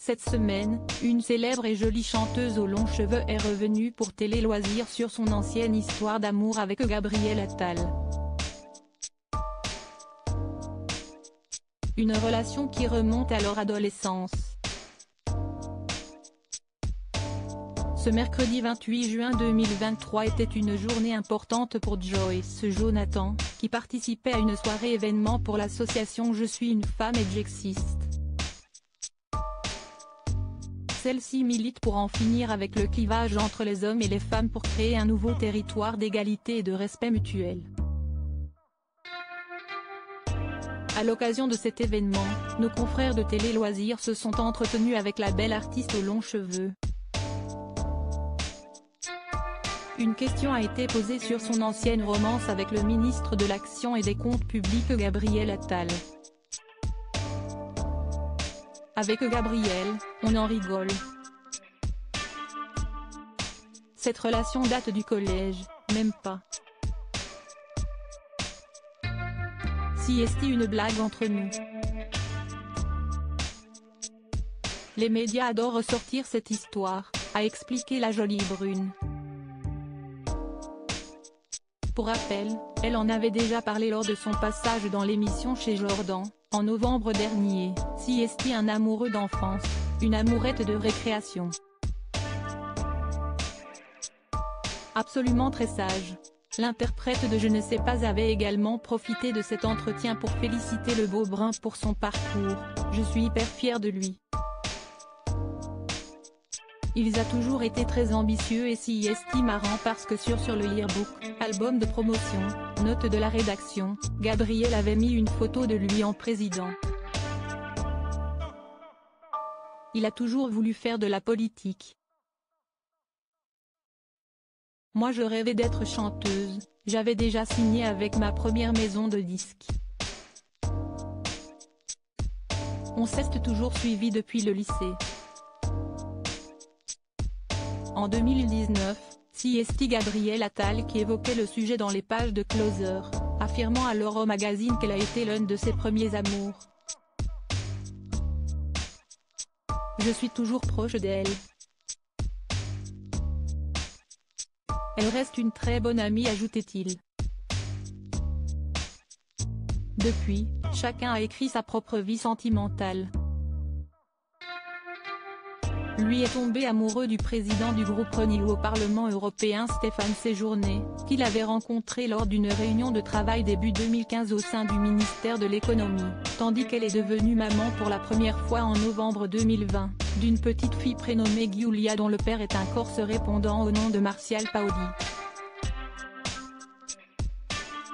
Cette semaine, une célèbre et jolie chanteuse aux longs cheveux est revenue pour Télé Loisirs sur son ancienne histoire d'amour avec Gabriel Attal. Une relation qui remonte à leur adolescence. Ce mercredi 28 juin 2023 était une journée importante pour Joyce Jonathan, qui participait à une soirée événement pour l'association Je suis une femme et J'existe. Celle-ci milite pour en finir avec le clivage entre les hommes et les femmes pour créer un nouveau territoire d'égalité et de respect mutuel. À l'occasion de cet événement, nos confrères de Télé Loisirs se sont entretenus avec la belle artiste aux longs cheveux. Une question a été posée sur son ancienne romance avec le ministre de l'Action et des Comptes Publics Gabriel Attal. Avec Gabriel, on en rigole. Cette relation date du collège, même pas. Si est-il une blague entre nous? Les médias adorent ressortir cette histoire, a expliqué la jolie brune. Pour rappel, elle en avait déjà parlé lors de son passage dans l'émission chez Jordan, en novembre dernier. Si est-il un amoureux d'enfance, une amourette de récréation. Absolument très sage. L'interprète de Je ne sais pas avait également profité de cet entretien pour féliciter le beau brun pour son parcours. Je suis hyper fière de lui. Il a toujours été très ambitieux et si est marrant parce que sur le yearbook, album de promotion, note de la rédaction, Gabriel avait mis une photo de lui en président. Il a toujours voulu faire de la politique. Moi je rêvais d'être chanteuse, j'avais déjà signé avec ma première maison de disques. On s'est toujours suivi depuis le lycée. En 2019, si est Gabriel Attal qui évoquait le sujet dans les pages de Closer, affirmant alors au magazine qu'elle a été l'un de ses premiers amours. Je suis toujours proche d'elle. Elle reste une très bonne amie, ajoutait-il. Depuis, chacun a écrit sa propre vie sentimentale. Lui est tombé amoureux du président du groupe Renew au Parlement européen Stéphane Séjourné, qu'il avait rencontré lors d'une réunion de travail début 2015 au sein du ministère de l'économie, tandis qu'elle est devenue maman pour la première fois en novembre 2020, d'une petite fille prénommée Giulia dont le père est un Corse répondant au nom de Martial Paoli.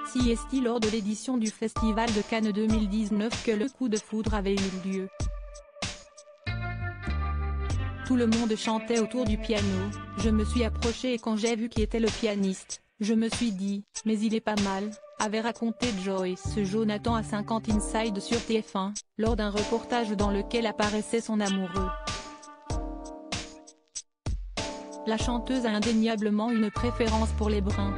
Si est-il lors de l'édition du Festival de Cannes 2019 que le coup de foudre avait eu lieu. Tout le monde chantait autour du piano, je me suis approchée et quand j'ai vu qui était le pianiste, je me suis dit, mais il est pas mal, avait raconté Joyce Jonathan à 50 Inside sur TF1, lors d'un reportage dans lequel apparaissait son amoureux. La chanteuse a indéniablement une préférence pour les bruns.